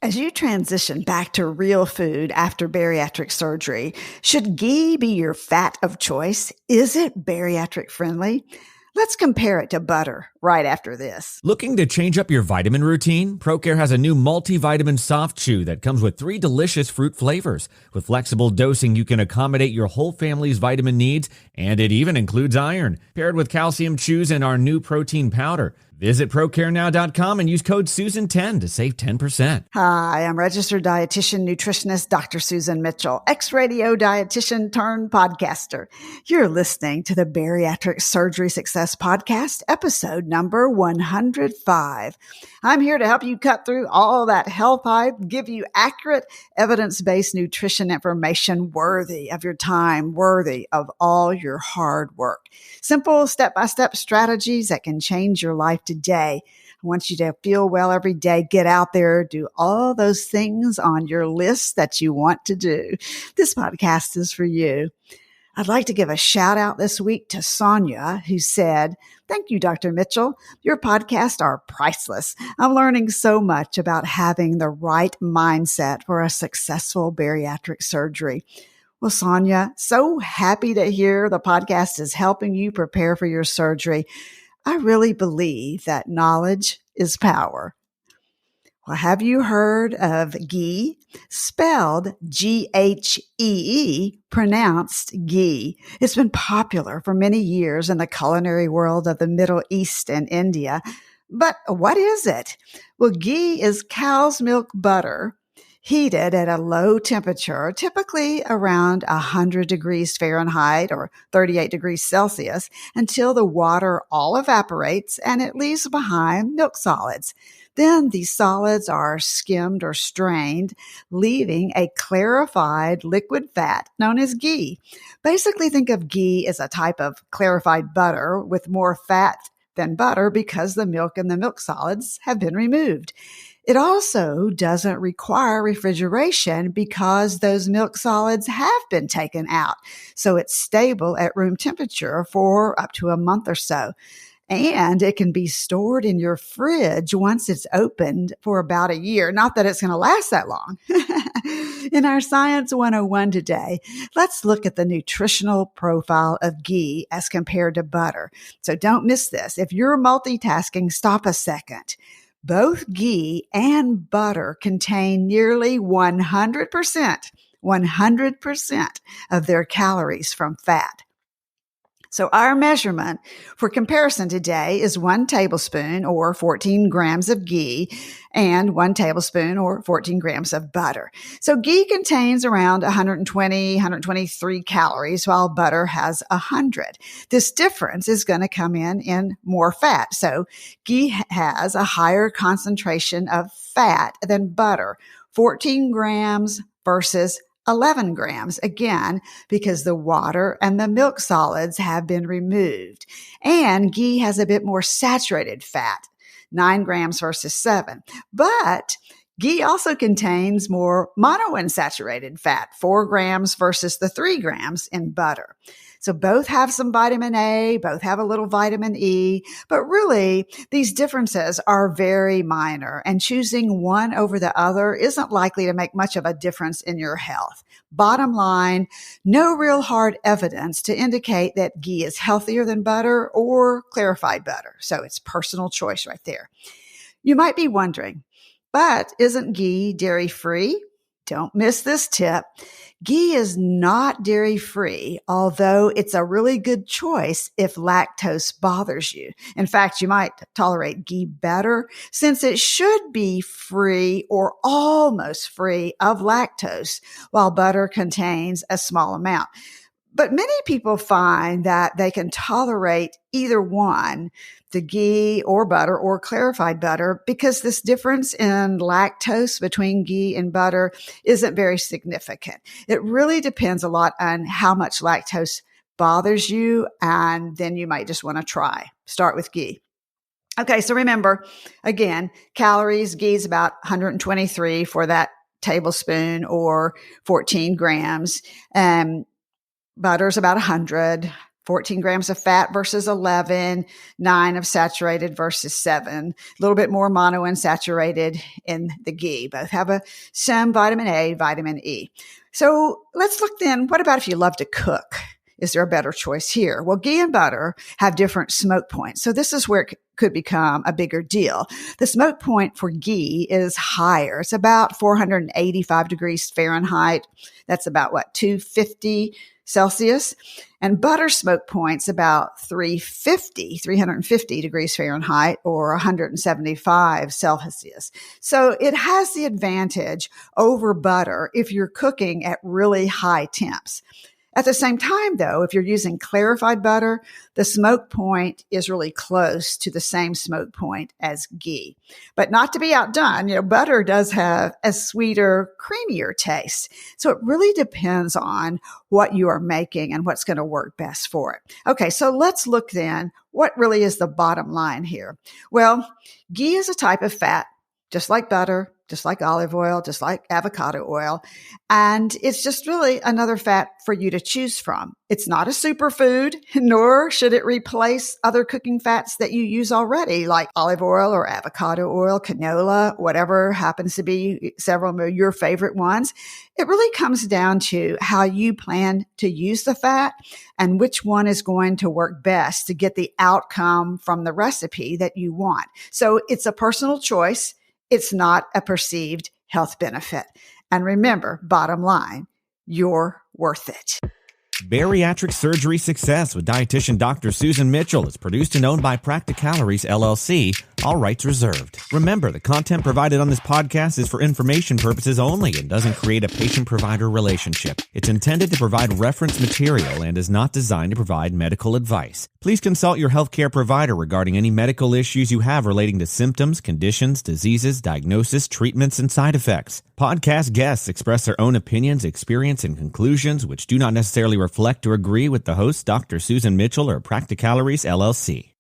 As you transition back to real food after bariatric surgery, should ghee be your fat of choice? Is it bariatric friendly? Let's compare it to butter right after this. Looking to change up your vitamin routine? ProCare has a new multivitamin soft chew that comes with 3 delicious fruit flavors. With flexible dosing, you can accommodate your whole family's vitamin needs, and it even includes iron. Paired with calcium chews and our new protein powder. Visit ProCareNow.com and use code Susan10 to save 10%. Hi, I'm registered dietitian nutritionist Dr. Susan Mitchell, ex-radio dietitian turned podcaster. You're listening to the Bariatric Surgery Success podcast, episode number 105. I'm here to help you cut through all that health hype, give you accurate, evidence-based nutrition information worthy of your time, worthy of all your hard work. Simple step-by-step strategies that can change your life today. I want you to feel well every day. Get out there, do all those things on your list that you want to do. This podcast is for you. I'd like to give a shout out this week to Sonia, who said, "Thank you, Dr. Mitchell. Your podcasts are priceless. I'm learning so much about having the right mindset for a successful bariatric surgery." Well, Sonia, so happy to hear the podcast is helping you prepare for your surgery. I really believe that knowledge is power. Well, have you heard of ghee? Spelled Ghee, pronounced ghee. It's been popular for many years in the culinary world of the Middle East and India. But what is it? Well, ghee is cow's milk butter heated at a low temperature, typically around 100 degrees Fahrenheit or 38 degrees Celsius, until the water all evaporates and it leaves behind milk solids. Then these solids are skimmed or strained, leaving a clarified liquid fat known as ghee. Basically, think of ghee as a type of clarified butter with more fat than butter because the milk and the milk solids have been removed. It also doesn't require refrigeration because those milk solids have been taken out. So it's stable at room temperature for up to a month or so. And it can be stored in your fridge once it's opened for about a year. Not that it's going to last that long. In our Science 101 today, let's look at the nutritional profile of ghee as compared to butter. So don't miss this. If you're multitasking, stop a second. Both ghee and butter contain nearly 100% of their calories from fat. So our measurement for comparison today is 1 tablespoon or 14 grams of ghee and 1 tablespoon or 14 grams of butter. So ghee contains around 123 calories while butter has 100. This difference is going to come in more fat. So ghee has a higher concentration of fat than butter, 14 grams versus 11 grams, again, because the water and the milk solids have been removed. And ghee has a bit more saturated fat, 9 grams versus 7. But ghee also contains more monounsaturated fat, 4 grams versus the 3 grams in butter. So both have some vitamin A, both have a little vitamin E, but really these differences are very minor, and choosing one over the other isn't likely to make much of a difference in your health. Bottom line, no real hard evidence to indicate that ghee is healthier than butter or clarified butter. So it's personal choice right there. You might be wondering, but isn't ghee dairy-free? Don't miss this tip. Ghee is not dairy-free, although it's a really good choice if lactose bothers you. In fact, you might tolerate ghee better since it should be free or almost free of lactose, while butter contains a small amount. But many people find that they can tolerate either one, the ghee or butter or clarified butter, because this difference in lactose between ghee and butter isn't very significant. It really depends a lot on how much lactose bothers you, and then you might just want to start with ghee. Okay, so remember, again, calories, ghee is about 123 for that tablespoon or 14 grams. Butter's about 100, 14 grams of fat versus 11, 9 of saturated versus 7, a little bit more monounsaturated in the ghee. Both have some vitamin A, vitamin E. So let's look then, what about if you love to cook? Is there a better choice here? Well, ghee and butter have different smoke points. So this is where it could become a bigger deal. The smoke point for ghee is higher. It's about 485 degrees Fahrenheit. That's about 250 Celsius. And butter smoke point's about 350 degrees Fahrenheit or 175 Celsius. So it has the advantage over butter if you're cooking at really high temps. At the same time, though, if you're using clarified butter, the smoke point is really close to the same smoke point as ghee. But not to be outdone, butter does have a sweeter, creamier taste. So it really depends on what you are making and what's going to work best for it. Okay, so let's look then, what really is the bottom line here? Well, ghee is a type of fat, just like butter, just like olive oil, just like avocado oil. And it's just really another fat for you to choose from. It's not a superfood, nor should it replace other cooking fats that you use already, like olive oil or avocado oil, canola, whatever happens to be several of your favorite ones. It really comes down to how you plan to use the fat and which one is going to work best to get the outcome from the recipe that you want. So it's a personal choice. It's not a perceived health benefit. And remember, bottom line, you're worth it. Bariatric Surgery Success with dietitian Dr. Susan Mitchell is produced and owned by Practicalories, LLC. All rights reserved. Remember, the content provided on this podcast is for information purposes only and doesn't create a patient-provider relationship. It's intended to provide reference material and is not designed to provide medical advice. Please consult your healthcare provider regarding any medical issues you have relating to symptoms, conditions, diseases, diagnosis, treatments, and side effects. Podcast guests express their own opinions, experience, and conclusions, which do not necessarily reflect or agree with the host, Dr. Susan Mitchell, or Practicalories, LLC.